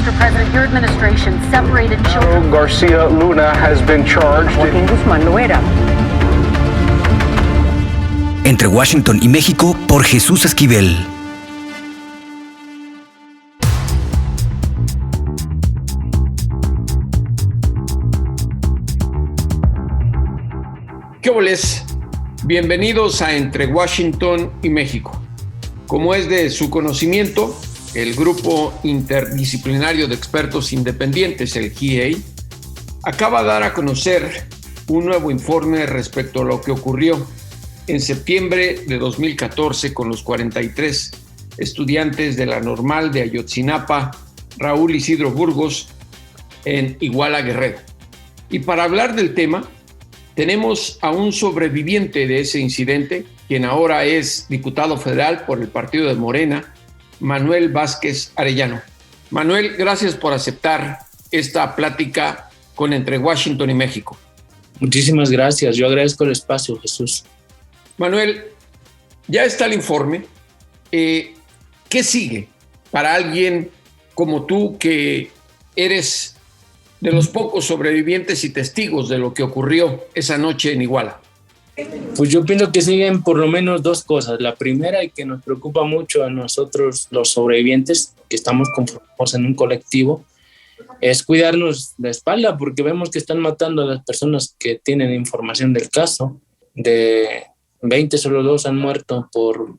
Mr. President, your administration separated children. Garcia Luna has been charged. Joaquín Guzmán Loera. Entre Washington y México, por Jesús Esquivel. ¿Qué óboles? Bienvenidos a Entre Washington y México. Como es de su conocimiento, el Grupo Interdisciplinario de Expertos Independientes, el GIEI, acaba de dar a conocer un nuevo informe respecto a lo que ocurrió en septiembre de 2014 con los 43 estudiantes de la Normal de Ayotzinapa, Raúl Isidro Burgos, en Iguala, Guerrero. Y para hablar del tema, tenemos a un sobreviviente de ese incidente, quien ahora es diputado federal por el partido de Morena, Manuel Vázquez Arellano. Manuel, gracias por aceptar esta plática con Entre Washington y México. Muchísimas gracias, yo agradezco el espacio, Jesús. Manuel, ya está el informe. ¿Qué sigue para alguien como tú que eres de los pocos sobrevivientes y testigos de lo que ocurrió esa noche en Iguala? Pues yo pienso que siguen por lo menos dos cosas. La primera, y que nos preocupa mucho a nosotros los sobrevivientes, que estamos conformados en un colectivo, es cuidarnos la espalda, porque vemos que están matando a las personas que tienen información del caso. De 20, solo 2 han muerto por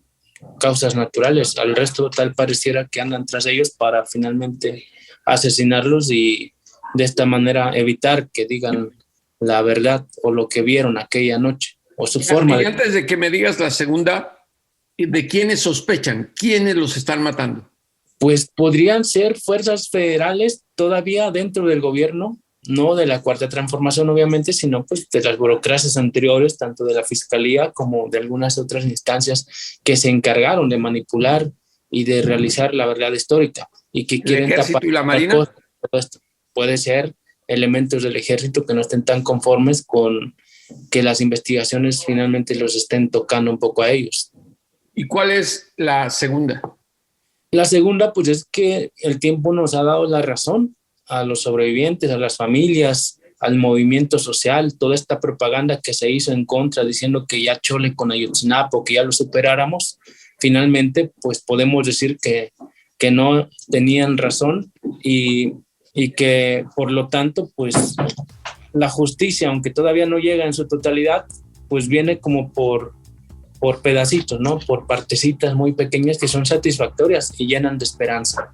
causas naturales. Al resto tal pareciera que andan tras ellos para finalmente asesinarlos y de esta manera evitar que digan la verdad o lo que vieron aquella noche o su forma. Y antes de que me digas la segunda, ¿de quiénes sospechan? ¿Quiénes los están matando? Pues podrían ser fuerzas federales todavía dentro del gobierno, no de la Cuarta Transformación obviamente, sino pues de las burocracias anteriores, tanto de la Fiscalía como de algunas otras instancias que se encargaron de manipular y de realizar la verdad histórica y que quieren tapar. ¿El Ejército y la Marina? Todo esto. Puede ser elementos del Ejército que no estén tan conformes con que las investigaciones finalmente los estén tocando un poco a ellos. ¿Y cuál es la segunda? La segunda, pues es que el tiempo nos ha dado la razón a los sobrevivientes, a las familias, al movimiento social, toda esta propaganda que se hizo en contra, diciendo que ya chole con Ayotzinapa, que ya lo superáramos. Finalmente, pues podemos decir que no tenían razón y que por lo tanto pues la justicia, aunque todavía no llega en su totalidad, pues viene como por pedacitos, ¿no? Por partecitas muy pequeñas que son satisfactorias y llenan de esperanza.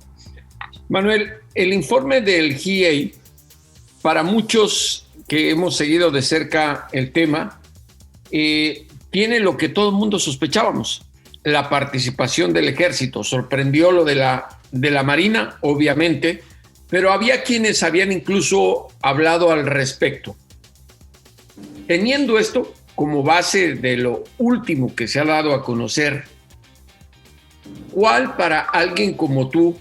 Manuel, el informe del GIEI, para muchos que hemos seguido de cerca el tema, tiene lo que todo el mundo sospechábamos, la participación del Ejército. Sorprendió lo de la Marina, obviamente, pero había quienes habían incluso hablado al respecto. Teniendo esto como base de lo último que se ha dado a conocer, ¿cuál para alguien como tú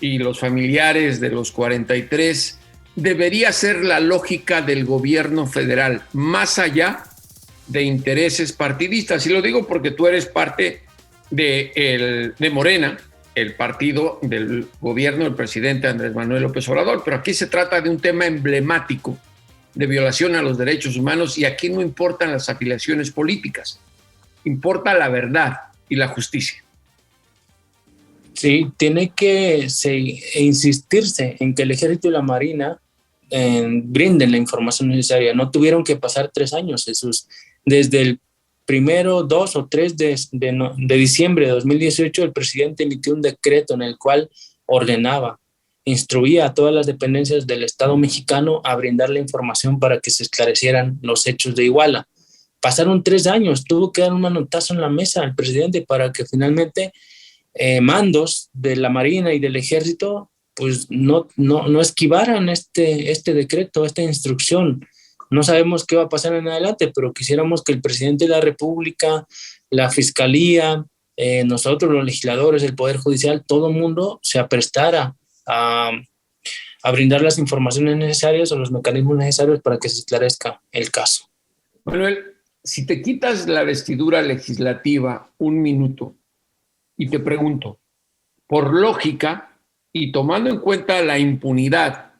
y los familiares de los 43 debería ser la lógica del gobierno federal, más allá de intereses partidistas? Y lo digo porque tú eres parte de Morena, el partido del gobierno del presidente Andrés Manuel López Obrador, pero aquí se trata de un tema emblemático de violación a los derechos humanos y aquí no importan las afiliaciones políticas, importa la verdad y la justicia. Sí, tiene que insistirse en que el Ejército y la Marina brinden la información necesaria. No tuvieron que pasar 3 años, Jesús. Desde el 1, 2 o 3 de diciembre de 2018, el presidente emitió un decreto en el cual instruía a todas las dependencias del Estado mexicano a brindar la información para que se esclarecieran los hechos de Iguala. Pasaron 3 años, tuvo que dar un manotazo en la mesa al presidente para que finalmente mandos de la Marina y del Ejército pues no esquivaran este decreto, esta instrucción. No sabemos qué va a pasar en adelante, pero quisiéramos que el presidente de la República, la Fiscalía, nosotros los legisladores, el Poder Judicial, todo el mundo se aprestara a brindar las informaciones necesarias o los mecanismos necesarios para que se esclarezca el caso. Manuel, si te quitas la vestidura legislativa un minuto y te pregunto, por lógica, y tomando en cuenta la impunidad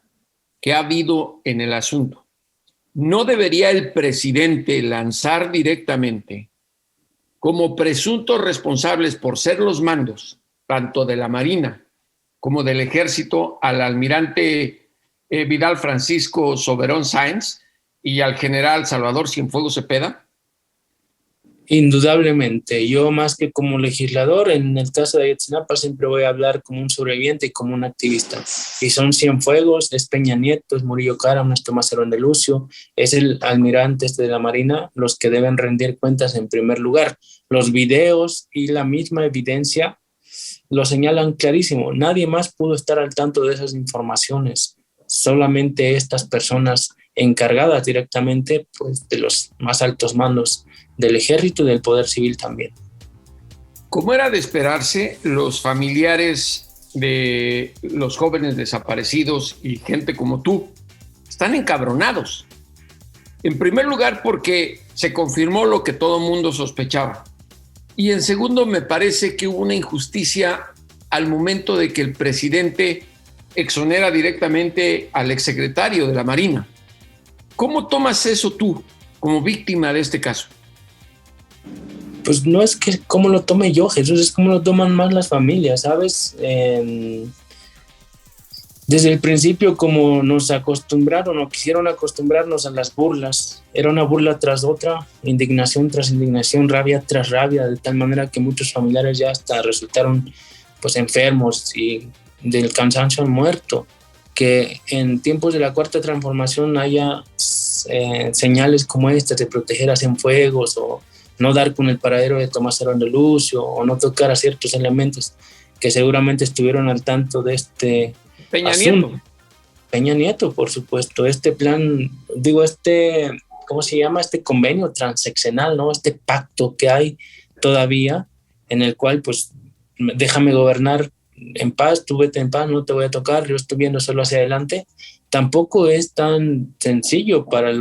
que ha habido en el asunto, ¿no debería el presidente lanzar directamente como presuntos responsables por ser los mandos, tanto de la Marina como del Ejército, al almirante Vidal Francisco Soberón Sáenz y al general Salvador Cienfuegos Cepeda? Indudablemente, yo más que como legislador, en el caso de Ayotzinapa siempre voy a hablar como un sobreviviente y como un activista. Y son Cienfuegos, es Peña Nieto, es Murillo Karam, es Tomás Herón de Lucio, es el almirante de la Marina los que deben rendir cuentas en primer lugar. Los videos y la misma evidencia lo señalan clarísimo. Nadie más pudo estar al tanto de esas informaciones. Solamente estas personas encargadas directamente, pues, de los más altos mandos del ejército y del poder civil también. Como era de esperarse, los familiares de los jóvenes desaparecidos y gente como tú están encabronados. En primer lugar, porque se confirmó lo que todo mundo sospechaba. Y en segundo, me parece que hubo una injusticia al momento de que el presidente exonera directamente al exsecretario de la Marina. ¿Cómo tomas eso tú como víctima de este caso? Pues no es que cómo lo tome yo, Jesús, es cómo lo toman más las familias, ¿sabes? Desde el principio, como nos acostumbraron o quisieron acostumbrarnos a las burlas, era una burla tras otra, indignación tras indignación, rabia tras rabia, de tal manera que muchos familiares ya hasta resultaron pues enfermos y del cansancio han muerto. Que en tiempos de la Cuarta Transformación haya señales como estas de proteger a Cienfuegos o no dar con el paradero de Tomás Herón de Lucio o no tocar a ciertos elementos que seguramente estuvieron al tanto de este Peña asunto. Nieto. Peña Nieto, por supuesto. Este plan, ¿cómo se llama? Este convenio transeccional, ¿no? Este pacto que hay todavía en el cual, pues, déjame gobernar en paz, tú vete en paz, no te voy a tocar, yo estoy viendo solo hacia adelante. Tampoco es tan sencillo para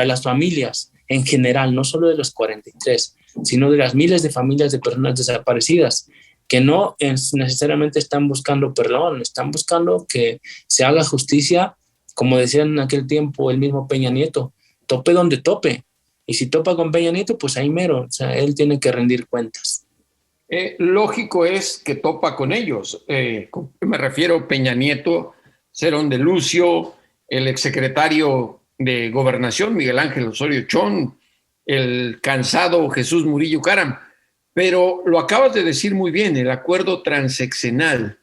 las familias en general, no solo de los 43, sino de las miles de familias de personas desaparecidas, que no necesariamente están buscando perdón, están buscando que se haga justicia, como decía en aquel tiempo el mismo Peña Nieto, tope donde tope, y si topa con Peña Nieto, pues ahí mero, o sea, él tiene que rendir cuentas. Lógico es que topa con ellos. Me refiero a Peña Nieto, Herón de Lucio, el exsecretario de Gobernación, Miguel Ángel Osorio Chong, el cansado Jesús Murillo Karam. Pero lo acabas de decir muy bien, el acuerdo transeccional.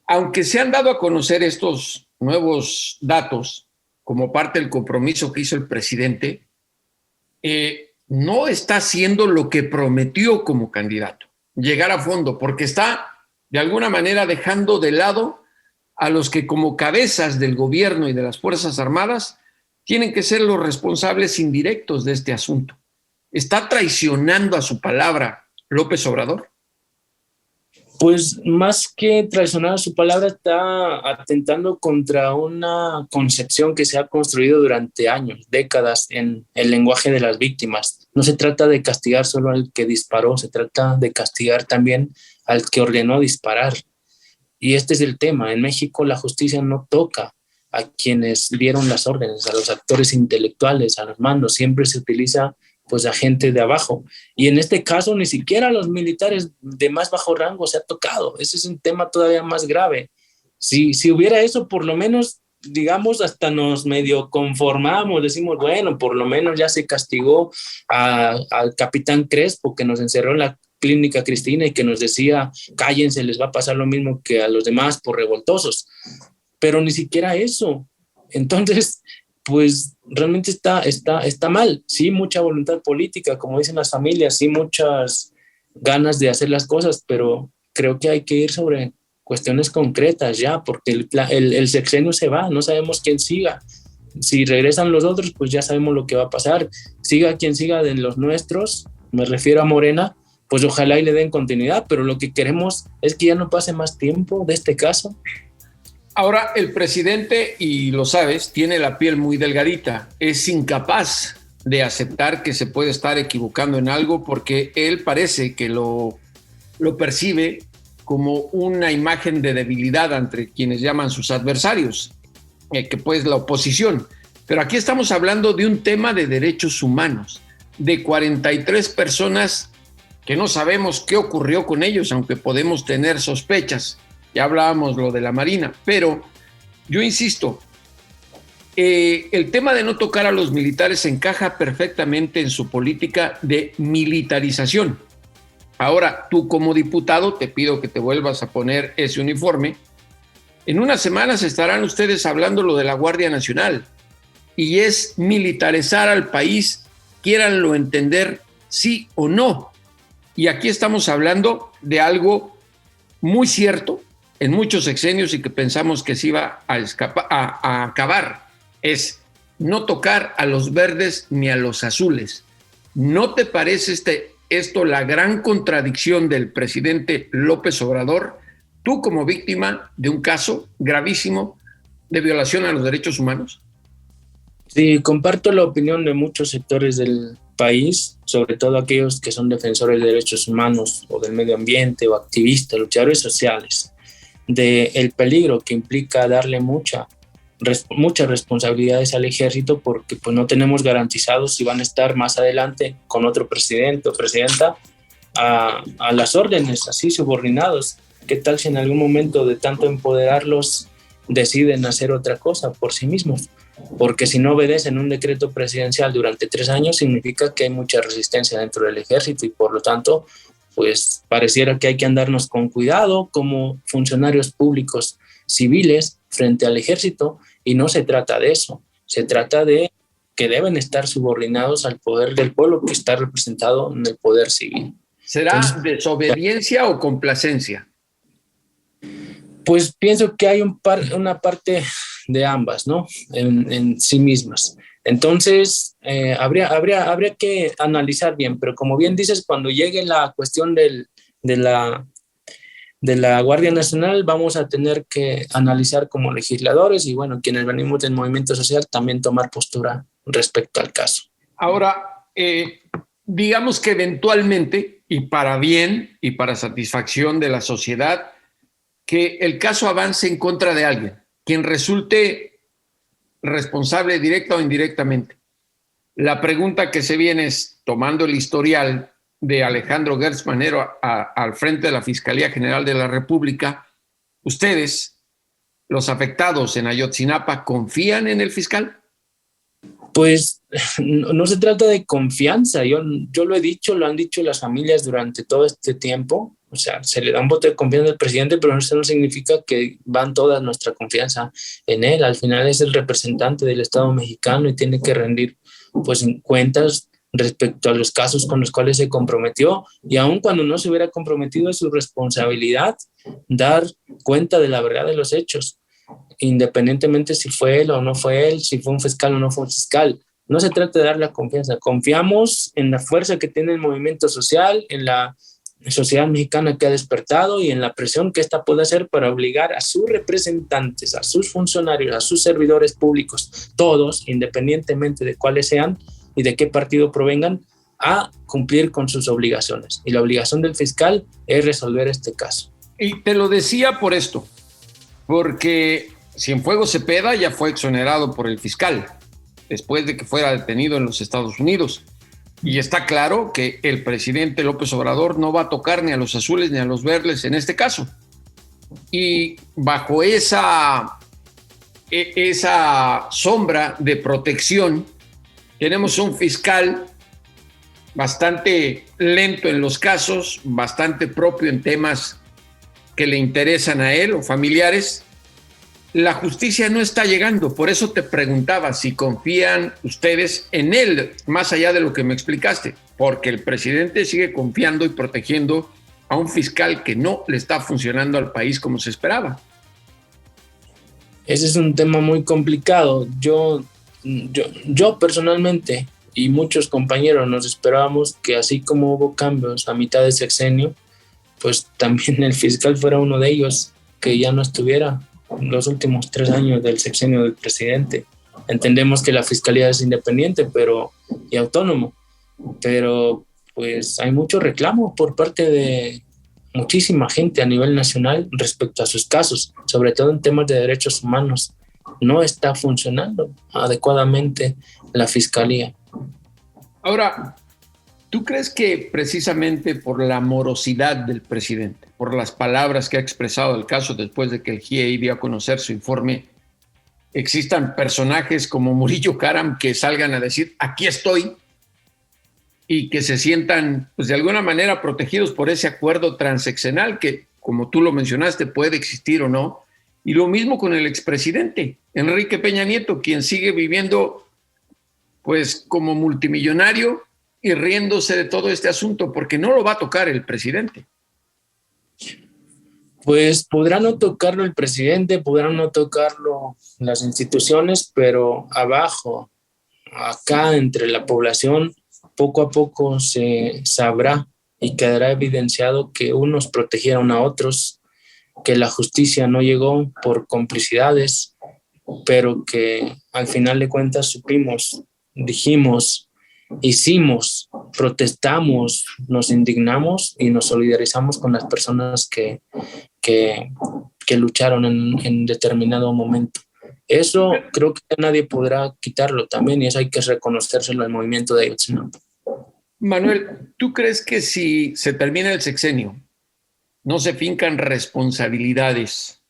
Aunque se han dado a conocer estos nuevos datos como parte del compromiso que hizo el presidente, no está haciendo lo que prometió como candidato, llegar a fondo, porque está de alguna manera dejando de lado a los que como cabezas del gobierno y de las Fuerzas Armadas tienen que ser los responsables indirectos de este asunto. ¿Está traicionando a su palabra López Obrador? Pues más que traicionar a su palabra, está atentando contra una concepción que se ha construido durante años, décadas, en el lenguaje de las víctimas. No se trata de castigar solo al que disparó, se trata de castigar también al que ordenó disparar. Y este es el tema. En México la justicia no toca a quienes dieron las órdenes, a los actores intelectuales, a los mandos. Siempre se utiliza pues a gente de abajo. Y en este caso ni siquiera a los militares de más bajo rango se ha tocado. Ese es un tema todavía más grave. Si hubiera eso, por lo menos, digamos, hasta nos medio conformamos, decimos, bueno, por lo menos ya se castigó al capitán Crespo, que nos encerró en la clínica Cristina y que nos decía, cállense, les va a pasar lo mismo que a los demás por revoltosos. Pero ni siquiera eso. Entonces, pues realmente está mal. Sí, mucha voluntad política, como dicen las familias, sí, muchas ganas de hacer las cosas, pero creo que hay que ir sobre cuestiones concretas ya, porque el sexenio se va, no sabemos quién siga. Si regresan los otros, pues ya sabemos lo que va a pasar. Siga quien siga de los nuestros, me refiero a Morena, pues ojalá y le den continuidad, pero lo que queremos es que ya no pase más tiempo de este caso. Ahora, el presidente, y lo sabes, tiene la piel muy delgadita. Es incapaz de aceptar que se puede estar equivocando en algo porque él parece que lo percibe como una imagen de debilidad entre quienes llaman sus adversarios, que pues la oposición. Pero aquí estamos hablando de un tema de derechos humanos, de 43 personas que no sabemos qué ocurrió con ellos, aunque podemos tener sospechas. Ya hablábamos lo de la Marina, pero yo insisto, el tema de no tocar a los militares encaja perfectamente en su política de militarización. Ahora, tú como diputado, te pido que te vuelvas a poner ese uniforme. En unas semanas estarán ustedes hablando lo de la Guardia Nacional, y es militarizar al país, quieranlo entender, sí o no. Y aquí estamos hablando de algo muy cierto en muchos sexenios y que pensamos que se iba a acabar. Es no tocar a los verdes ni a los azules. ¿No te parece esto la gran contradicción del presidente López Obrador? Tú como víctima de un caso gravísimo de violación a los derechos humanos. Sí, comparto la opinión de muchos sectores del país, sobre todo aquellos que son defensores de derechos humanos o del medio ambiente o activistas, luchadores sociales, del peligro que implica darle muchas responsabilidades al ejército, porque pues no tenemos garantizados si van a estar más adelante con otro presidente o presidenta a las órdenes, así subordinados. ¿Qué tal si en algún momento de tanto empoderarlos deciden hacer otra cosa por sí mismos? Porque si no obedecen un decreto presidencial durante 3 años, significa que hay mucha resistencia dentro del ejército y por lo tanto, pues pareciera que hay que andarnos con cuidado como funcionarios públicos civiles frente al ejército, y no se trata de eso, se trata de que deben estar subordinados al poder del pueblo que está representado en el poder civil. ¿Será desobediencia o complacencia? Pues pienso que hay una parte de ambas, ¿no? En sí mismas. Entonces, habría que analizar bien, pero como bien dices, cuando llegue la cuestión de la Guardia Nacional, vamos a tener que analizar como legisladores y, bueno, quienes venimos del movimiento social, también tomar postura respecto al caso. Ahora, digamos que eventualmente, y para bien y para satisfacción de la sociedad, que el caso avance en contra de alguien, quien resulte responsable directa o indirectamente. La pregunta que se viene es, tomando el historial de Alejandro Gertz Manero al frente de la Fiscalía General de la República, ¿ustedes, los afectados en Ayotzinapa, confían en el fiscal? Pues no se trata de confianza, yo lo he dicho, lo han dicho las familias durante todo este tiempo. O sea, se le da un voto de confianza al presidente, pero eso no significa que van toda nuestra confianza en él. Al final es el representante del Estado mexicano y tiene que rendir pues cuentas respecto a los casos con los cuales se comprometió, y aun cuando no se hubiera comprometido, es su responsabilidad dar cuenta de la verdad de los hechos, independientemente si fue él o no fue él, si fue un fiscal o no fue un fiscal. No se trata de dar la confianza, confiamos en la fuerza que tiene el movimiento social, en la sociedad mexicana que ha despertado y en la presión que ésta puede hacer para obligar a sus representantes, a sus funcionarios, a sus servidores públicos, todos, independientemente de cuáles sean y de qué partido provengan, a cumplir con sus obligaciones. Y la obligación del fiscal es resolver este caso. Y te lo decía por esto, porque Cienfuegos Cepeda ya fue exonerado por el fiscal después de que fuera detenido en los Estados Unidos. Y está claro que el presidente López Obrador no va a tocar ni a los azules ni a los verdes en este caso. Y bajo esa sombra de protección, tenemos un fiscal bastante lento en los casos, bastante propio en temas que le interesan a él o familiares. La justicia no está llegando, por eso te preguntaba si confían ustedes en él, más allá de lo que me explicaste, porque el presidente sigue confiando y protegiendo a un fiscal que no le está funcionando al país como se esperaba. Ese es un tema muy complicado. Yo personalmente y muchos compañeros nos esperábamos que así como hubo cambios a mitad de sexenio, pues también el fiscal fuera uno de ellos, que ya no estuviera los últimos 3 años del sexenio del presidente. Entendemos que la fiscalía es independiente y autónomo, pero pues hay mucho reclamo por parte muchísima gente a nivel nacional respecto a sus casos, sobre todo en temas de derechos humanos. No está funcionando adecuadamente la fiscalía. Ahora, ¿tú crees que precisamente por la morosidad del presidente, por las palabras que ha expresado el caso después de que el GIEI dio a conocer su informe, existan personajes como Murillo Karam que salgan a decir aquí estoy y que se sientan pues de alguna manera protegidos por ese acuerdo transeccional que, como tú lo mencionaste, puede existir o no? Y lo mismo con el expresidente Enrique Peña Nieto, quien sigue viviendo pues como multimillonario y riéndose de todo este asunto porque no lo va a tocar el presidente. Pues podrá no tocarlo el presidente, podrán no tocarlo las instituciones, pero abajo, acá entre la población, poco a poco se sabrá y quedará evidenciado que unos protegieron a otros, que la justicia no llegó por complicidades, pero que al final de cuentas supimos, dijimos, hicimos, protestamos, nos indignamos y nos solidarizamos con las personas que lucharon en determinado momento. Eso creo que nadie podrá quitarlo también, y eso hay que reconocérselo al movimiento de Ayotzinapa. Manuel, ¿tú crees que si se termina el sexenio no se fincan responsabilidades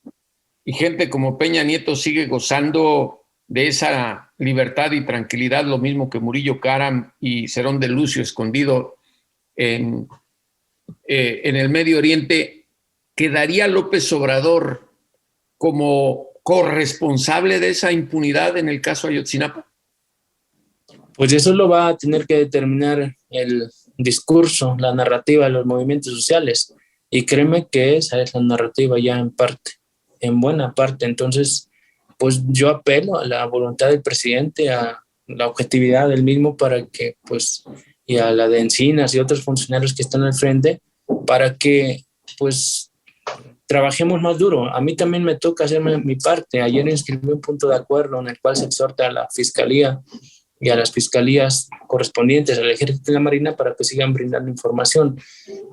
y gente como Peña Nieto sigue gozando de esa libertad y tranquilidad, lo mismo que Murillo Karam y Cerón de Lucio escondido en el Medio Oriente, quedaría López Obrador como corresponsable de esa impunidad en el caso Ayotzinapa? Pues eso lo va a tener que determinar el discurso, la narrativa de los movimientos sociales. Y créeme que esa es la narrativa ya en parte, en buena parte. Entonces, pues yo apelo a la voluntad del presidente, a la objetividad del mismo para que, pues, y a la de Encinas y otros funcionarios que están al frente, para que, pues, trabajemos más duro. A mí también me toca hacer mi parte. Ayer inscribí un punto de acuerdo en el cual se exhorta a la Fiscalía y a las fiscalías correspondientes al Ejército y la Marina para que sigan brindando información.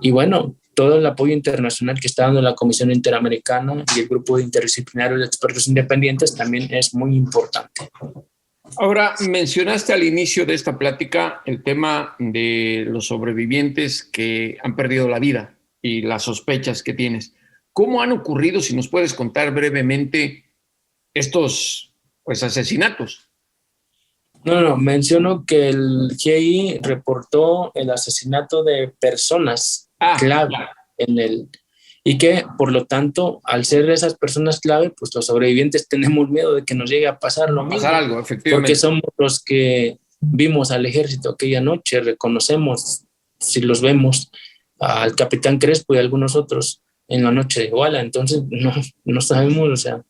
Y bueno, todo el apoyo internacional que está dando la Comisión Interamericana y el Grupo Interdisciplinario de Expertos Independientes también es muy importante. Ahora, mencionaste al inicio de esta plática el tema de los sobrevivientes que han perdido la vida y las sospechas que tienes. ¿Cómo han ocurrido, si nos puedes contar brevemente, estos pues, asesinatos? No, menciono que el GIEI reportó el asesinato de personas clave y que, por lo tanto, al ser esas personas clave, pues los sobrevivientes tenemos miedo de que nos llegue a pasar lo mismo. Pasar algo, efectivamente. Porque somos los que vimos al ejército aquella noche, reconocemos, si los vemos, al capitán Crespo y a algunos otros en la noche de Iguala. Entonces, no sabemos, o sea,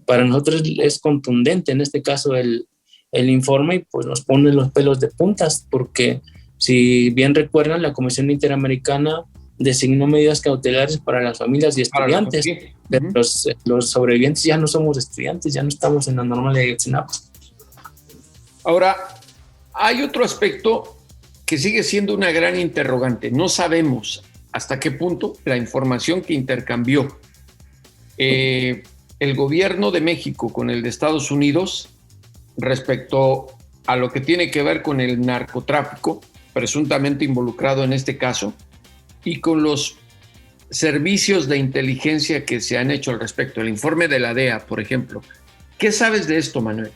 para nosotros es contundente en este caso el informe y pues nos pone los pelos de puntas, porque si bien recuerdan, la Comisión Interamericana designó medidas cautelares para las familias y estudiantes. Pero los sobrevivientes ya no somos estudiantes, ya no estamos en la normal de Ayotzinapa. Ahora, hay otro aspecto que sigue siendo una gran interrogante. No sabemos hasta qué punto la información que intercambió el gobierno de México con el de Estados Unidos respecto a lo que tiene que ver con el narcotráfico, presuntamente involucrado en este caso, y con los servicios de inteligencia que se han hecho al respecto. El informe de la DEA, por ejemplo. ¿Qué sabes de esto, Manuel?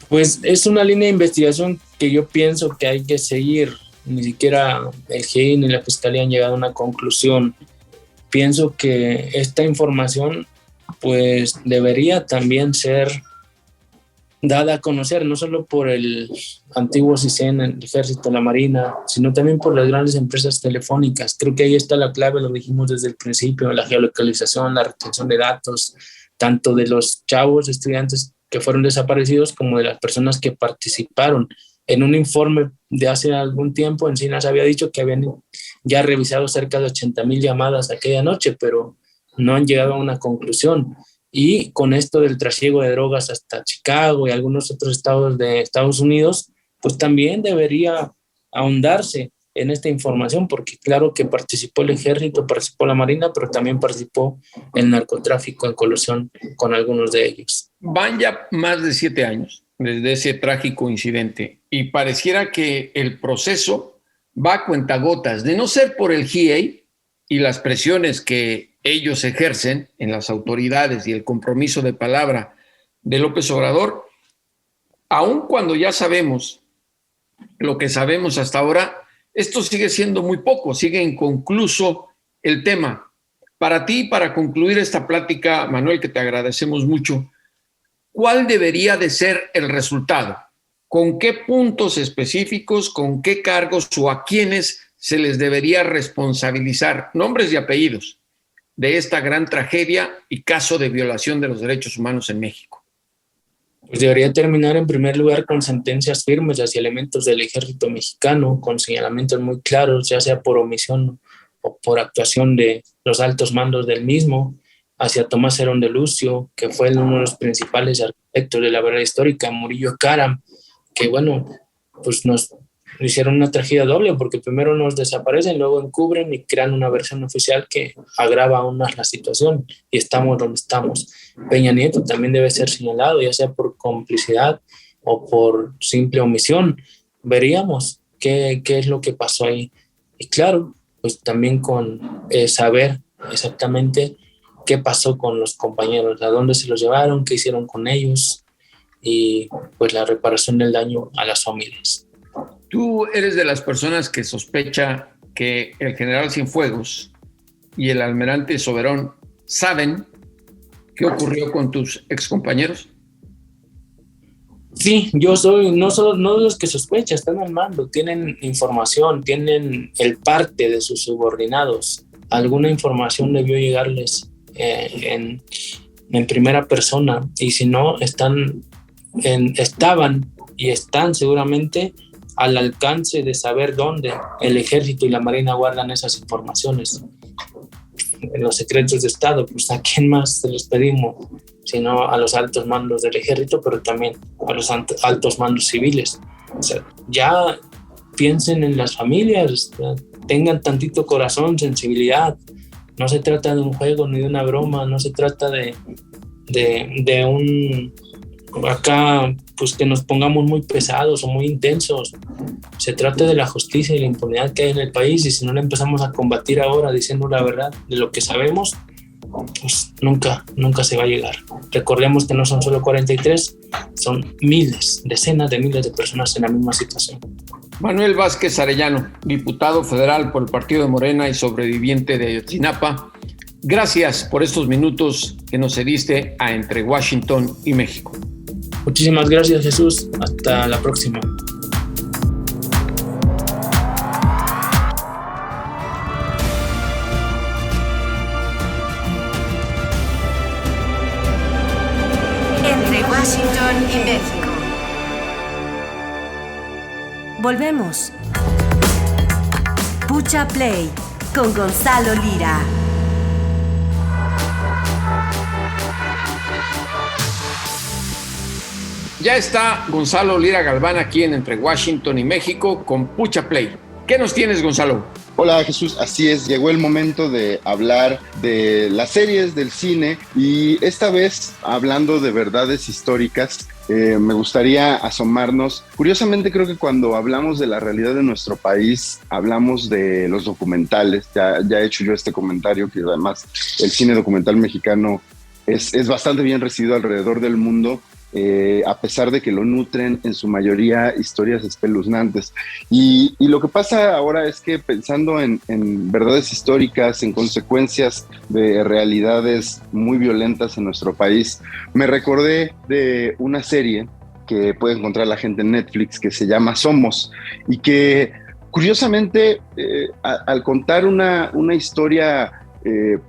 Pues es una línea de investigación que yo pienso que hay que seguir. Ni siquiera el GIEI ni la Fiscalía han llegado a una conclusión. Pienso que esta información pues debería también ser dada a conocer, no solo por el antiguo CISEN, el Ejército, la Marina, sino también por las grandes empresas telefónicas. Creo que ahí está la clave, lo dijimos desde el principio, la geolocalización, la retención de datos, tanto de los chavos estudiantes que fueron desaparecidos como de las personas que participaron. En un informe de hace algún tiempo, Encinas había dicho que habían ya revisado cerca de 80,000 llamadas aquella noche, pero no han llegado a una conclusión. Y con esto del trasiego de drogas hasta Chicago y algunos otros estados de Estados Unidos, pues también debería ahondarse en esta información, porque claro que participó el ejército, participó la marina, pero también participó el narcotráfico en colusión con algunos de ellos. Van ya más de 7 años desde ese trágico incidente y pareciera que el proceso va a cuentagotas. De no ser por el GIEI y las presiones que ellos ejercen en las autoridades y el compromiso de palabra de López Obrador, aun cuando ya sabemos lo que sabemos hasta ahora, esto sigue siendo muy poco, sigue inconcluso el tema. Para ti, para concluir esta plática, Manuel, que te agradecemos mucho, ¿cuál debería de ser el resultado? ¿Con qué puntos específicos, con qué cargos o a quiénes se les debería responsabilizar, nombres y apellidos, de esta gran tragedia y caso de violación de los derechos humanos en México? Pues debería terminar en primer lugar con sentencias firmes hacia elementos del ejército mexicano, con señalamientos muy claros, ya sea por omisión o por actuación de los altos mandos del mismo, hacia Tomás Herón de Lucio, que fue uno de los principales arquitectos de la verdad histórica, Murillo Karam, que bueno, pues nos hicieron una tragedia doble, porque primero nos desaparecen, luego encubren y crean una versión oficial que agrava aún más la situación, y estamos donde estamos. Peña Nieto también debe ser señalado, ya sea por complicidad o por simple omisión. Veríamos qué es lo que pasó ahí. Y claro, pues también con saber exactamente qué pasó con los compañeros, a dónde se los llevaron, qué hicieron con ellos, y pues la reparación del daño a las familias. Tú eres de las personas que sospecha que el general Cienfuegos y el almirante Soberón saben qué ocurrió con tus excompañeros. Sí, yo soy no de los que sospechan, están al mando, tienen información, tienen el parte de sus subordinados. Alguna información debió llegarles en primera persona, y si no, estaban y están seguramente al alcance de saber dónde el ejército y la marina guardan esas informaciones. En los secretos de Estado, pues ¿a quién más se los pedimos? Sino a los altos mandos del ejército, pero también a los altos mandos civiles. O sea, ya piensen en las familias, tengan tantito corazón, sensibilidad. No se trata de un juego ni de una broma, no se trata de un... acá, pues que nos pongamos muy pesados o muy intensos. Se trata de la justicia y la impunidad que hay en el país, y si no la empezamos a combatir ahora diciendo la verdad de lo que sabemos, pues nunca se va a llegar. Recordemos que no son solo 43, son miles, decenas de miles de personas en la misma situación. Manuel Vázquez Arellano, diputado federal por el Partido de Morena y sobreviviente de Ayotzinapa, gracias por estos minutos que nos cediste a Entre Washington y México. Muchísimas gracias, Jesús. Hasta la próxima. Entre Washington y México. Volvemos. Pucha Play con Gonzalo Lira. Ya está Gonzalo Lira Galván aquí en Entre Washington y México con Pucha Play. ¿Qué nos tienes, Gonzalo? Hola, Jesús, así es, llegó el momento de hablar de las series, del cine, y esta vez hablando de verdades históricas. Me gustaría asomarnos. Curiosamente, creo que cuando hablamos de la realidad de nuestro país, hablamos de los documentales. Ya he hecho yo este comentario, que además el cine documental mexicano es bastante bien recibido alrededor del mundo, a pesar de que lo nutren en su mayoría historias espeluznantes. Y lo que pasa ahora es que, pensando en verdades históricas, en consecuencias de realidades muy violentas en nuestro país, me recordé de una serie que puede encontrar la gente en Netflix, que se llama Somos, y que curiosamente al contar una historia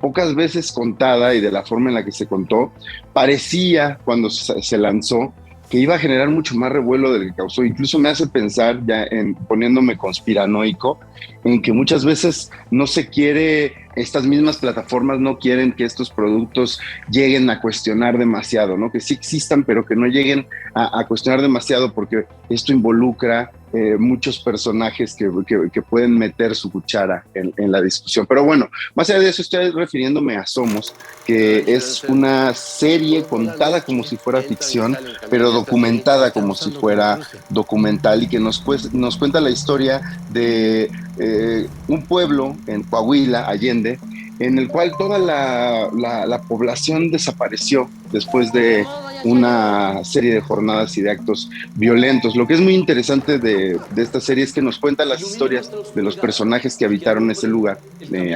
pocas veces contada, y de la forma en la que se contó, parecía cuando se lanzó que iba a generar mucho más revuelo del que causó. Incluso me hace pensar, ya poniéndome conspiranoico, en que muchas veces no se quiere, estas mismas plataformas no quieren que estos productos lleguen a cuestionar demasiado, ¿no? Que sí existan, pero que no lleguen a cuestionar demasiado, porque esto involucra muchos personajes que pueden meter su cuchara en la discusión. Pero bueno, más allá de eso, estoy refiriéndome a Somos, que es una serie contada como si fuera ficción, pero documentada como si fuera documental, y que nos cuenta la historia de un pueblo en Coahuila, Allende, en el cual toda la población desapareció después de una serie de jornadas y de actos violentos. Lo que es muy interesante de esta serie es que nos cuenta las historias de los personajes que habitaron ese lugar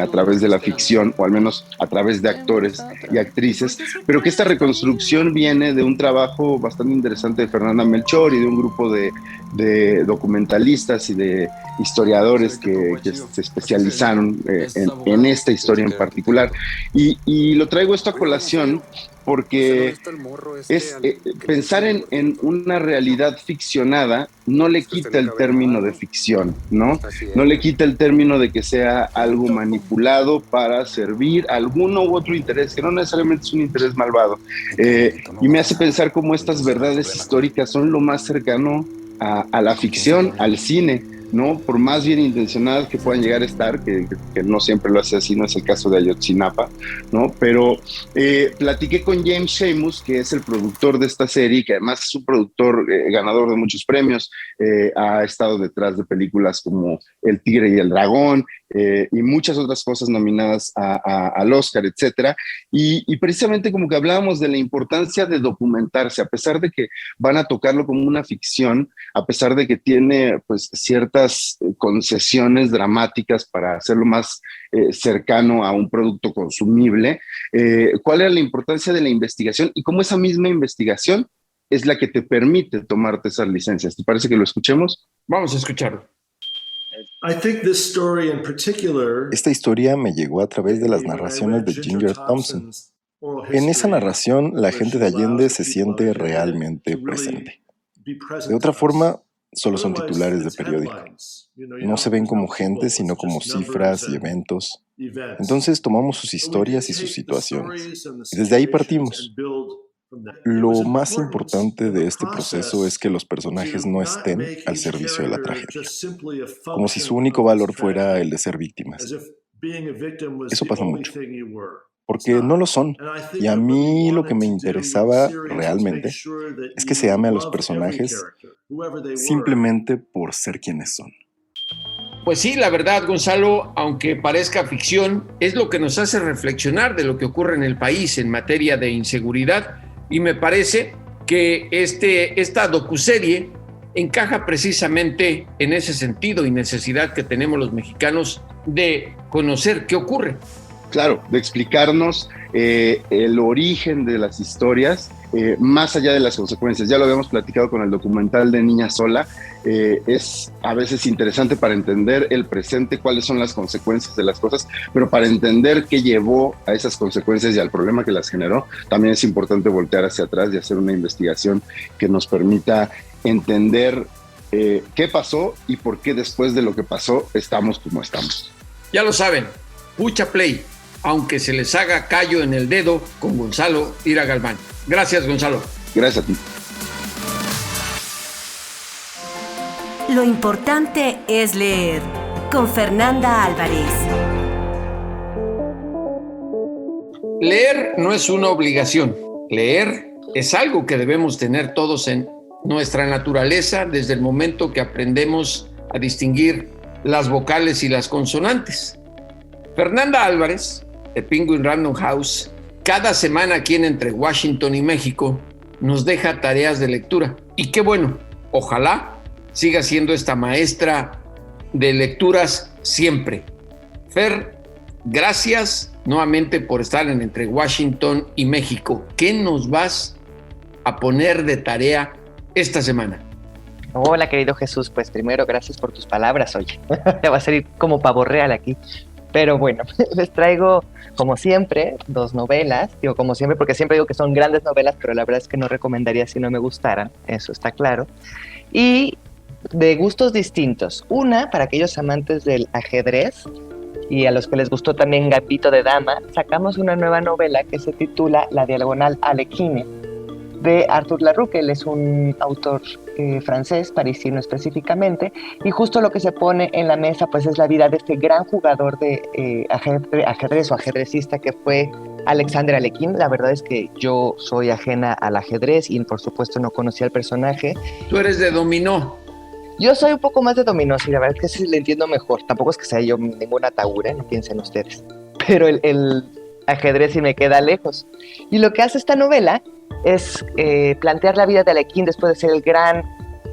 a través de la ficción, o al menos a través de actores y actrices, pero que esta reconstrucción viene de un trabajo bastante interesante de Fernanda Melchor y de un grupo de documentalistas y de historiadores que se especializaron en esta historia en particular. Y lo traigo esto a colación porque pensar en una realidad ficcionada no le quita el término de ficción, ¿no? No le quita el término de que sea algo manipulado para servir alguno u otro interés, que no necesariamente es un interés malvado. Y me hace pensar cómo estas verdades históricas son lo más cercano a la ficción, al cine, ¿no? Por más bien intencionadas que puedan llegar a estar, que no siempre lo hace así, no es el caso de Ayotzinapa, ¿no? Pero platiqué con James Sheamus, que es el productor de esta serie, que además es un productor ganador de muchos premios, ha estado detrás de películas como El Tigre y el Dragón, y muchas otras cosas nominadas al Oscar, etcétera, y precisamente como que hablábamos de la importancia de documentarse, a pesar de que van a tocarlo como una ficción, a pesar de que tiene pues ciertas concesiones dramáticas para hacerlo más cercano a un producto consumible. ¿Cuál era la importancia de la investigación y cómo esa misma investigación es la que te permite tomarte esas licencias? ¿Te parece que lo escuchemos? Vamos a escucharlo. Esta historia me llegó a través de las narraciones de Ginger Thompson. En esa narración, la gente de Allende se siente realmente presente. De otra forma, solo son titulares de periódico. No se ven como gente, sino como cifras y eventos. Entonces tomamos sus historias y sus situaciones, y desde ahí partimos. Lo más importante de este proceso es que los personajes no estén al servicio de la tragedia, como si su único valor fuera el de ser víctimas. Eso pasa mucho, porque no lo son. Y a mí lo que me interesaba realmente es que se ame a los personajes simplemente por ser quienes son. Pues sí, la verdad, Gonzalo, aunque parezca ficción, es lo que nos hace reflexionar de lo que ocurre en el país en materia de inseguridad. Y me parece que esta docuserie encaja precisamente en ese sentido y necesidad que tenemos los mexicanos de conocer qué ocurre. Claro, de explicarnos el origen de las historias, más allá de las consecuencias. Ya lo habíamos platicado con el documental de Niña Sola. Es a veces interesante para entender el presente, cuáles son las consecuencias de las cosas, pero para entender qué llevó a esas consecuencias y al problema que las generó, también es importante voltear hacia atrás y hacer una investigación que nos permita entender qué pasó y por qué después de lo que pasó estamos como estamos. Ya lo saben, Pucha Play, aunque se les haga callo en el dedo, con Gonzalo Lira Galván. Gracias, Gonzalo. Gracias a ti. Lo importante es leer, con Fernanda Álvarez. Leer no es una obligación. Leer es algo que debemos tener todos en nuestra naturaleza desde el momento que aprendemos a distinguir las vocales y las consonantes. Fernanda Álvarez, de Penguin Random House, cada semana aquí en Entre Washington y México, nos deja tareas de lectura. Y qué bueno, ojalá siga siendo esta maestra de lecturas siempre. Fer, gracias nuevamente por estar en Entre Washington y México. ¿Qué nos vas a poner de tarea esta semana? Hola, querido Jesús. Pues primero, gracias por tus palabras, oye. Te va a salir como pavo real aquí. Pero bueno, les traigo, como siempre, 2 novelas. Digo como siempre porque siempre digo que son grandes novelas, pero la verdad es que no recomendaría si no me gustaran. Eso está claro. Y de gustos distintos. Una, para aquellos amantes del ajedrez y a los que les gustó también Gambito de Dama, sacamos una nueva novela que se titula La Diagonal Alekhine, de Arthur LaRue, que él es un autor francés, parisino específicamente, y justo lo que se pone en la mesa pues es la vida de este gran jugador de ajedrez o ajedrecista que fue Alexandre Alekhine. La verdad es que yo soy ajena al ajedrez y por supuesto no conocía al personaje. Tú eres de dominó. Yo soy un poco más de dominó, sí, la verdad es que sí le entiendo mejor. Tampoco es que sea yo ninguna atagura, no piensen ustedes. Pero el ajedrez sí me queda lejos. Y lo que hace esta novela es plantear la vida de Alekhine después de ser el gran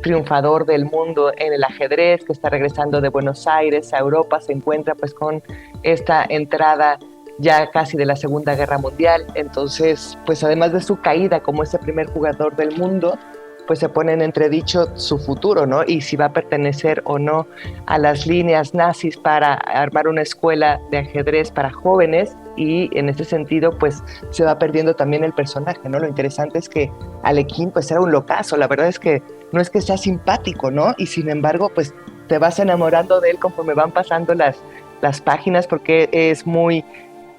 triunfador del mundo en el ajedrez, que está regresando de Buenos Aires a Europa, se encuentra pues con esta entrada ya casi de la Segunda Guerra Mundial. Entonces, pues además de su caída como ese primer jugador del mundo, pues se pone en entredicho su futuro, ¿no? Y si va a pertenecer o no a las líneas nazis para armar una escuela de ajedrez para jóvenes, y en ese sentido, pues se va perdiendo también el personaje, ¿no? Lo interesante es que Alekhine, pues era un locazo, la verdad es que no es que sea simpático, ¿no? Y sin embargo, pues te vas enamorando de él conforme van pasando las páginas, porque es muy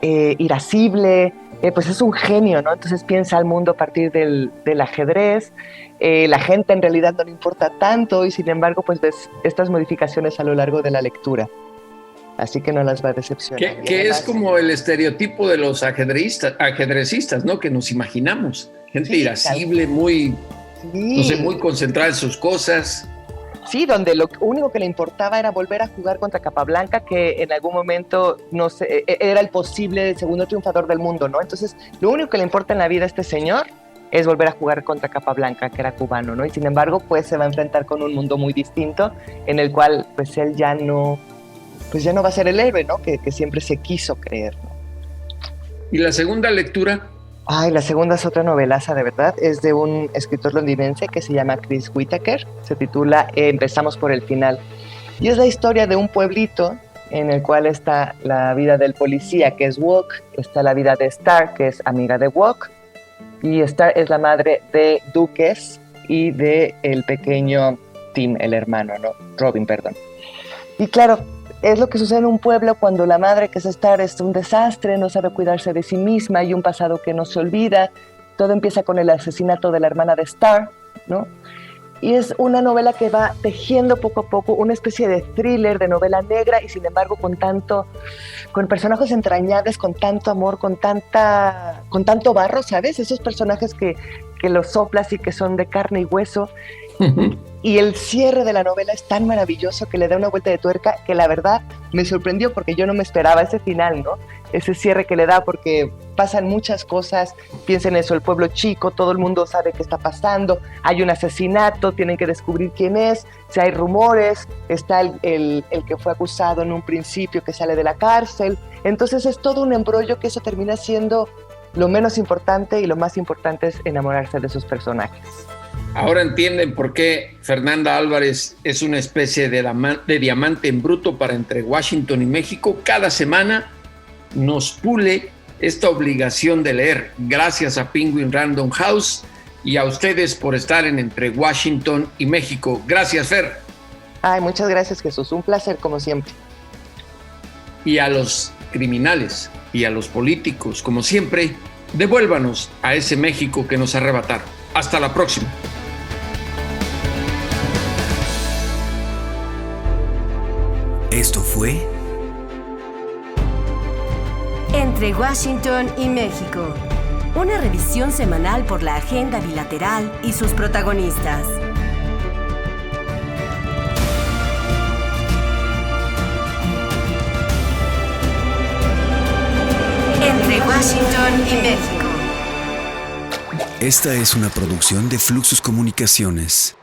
irascible, pues es un genio, ¿no? Entonces piensa al mundo a partir del ajedrez. La gente en realidad no le importa tanto y sin embargo pues ves estas modificaciones a lo largo de la lectura. Así que no las va a decepcionar. Que es como el estereotipo de los ajedrecistas, ¿no? Que nos imaginamos. Gente irascible, muy, no sé, muy concentrada en sus cosas. Sí, donde lo único que le importaba era volver a jugar contra Capablanca, que en algún momento, no sé, era el posible segundo triunfador del mundo, ¿no? Entonces, lo único que le importa en la vida a este señor es volver a jugar contra Capablanca, que era cubano, ¿no? Y sin embargo, pues se va a enfrentar con un mundo muy distinto, en el cual, pues él ya no va a ser el héroe, ¿no? Que siempre se quiso creer, ¿no? ¿Y la segunda lectura? Ay, la segunda es otra novelaza, de verdad. Es de un escritor londinense que se llama Chris Whittaker. Se titula Empezamos por el final. Y es la historia de un pueblito en el cual está la vida del policía, que es Walk, está la vida de Star, que es amiga de Walk, y Star es la madre de Duques y de el pequeño Tim, el hermano, ¿no? Robin, perdón. Y claro, es lo que sucede en un pueblo cuando la madre, que es Star, es un desastre, no sabe cuidarse de sí misma, y un pasado que no se olvida. Todo empieza con el asesinato de la hermana de Star, ¿no? Y es una novela que va tejiendo poco a poco una especie de thriller, de novela negra, y sin embargo con personajes entrañables, con tanto amor, con tanto barro, ¿sabes? Esos personajes que los soplas y que son de carne y hueso. Y el cierre de la novela es tan maravilloso que le da una vuelta de tuerca que la verdad me sorprendió, porque yo no me esperaba ese final, ¿no? Ese cierre que le da, porque pasan muchas cosas. Piensen eso, el pueblo chico, todo el mundo sabe qué está pasando, hay un asesinato, tienen que descubrir quién es, si hay rumores, está el que fue acusado en un principio que sale de la cárcel. Entonces es todo un embrollo que eso termina siendo lo menos importante, y lo más importante es enamorarse de sus personajes. Ahora entienden por qué Fernanda Álvarez es una especie de diamante en bruto para Entre Washington y México. Cada semana nos pule esta obligación de leer. Gracias a Penguin Random House y a ustedes por estar en Entre Washington y México. Gracias, Fer. Ay, muchas gracias, Jesús. Un placer, como siempre. Y a los criminales y a los políticos, como siempre, devuélvanos a ese México que nos arrebataron. Hasta la próxima. Esto fue Entre Washington y México, una revisión semanal por la agenda bilateral y sus protagonistas. Entre Washington y México. Esta es una producción de Fluxus Comunicaciones.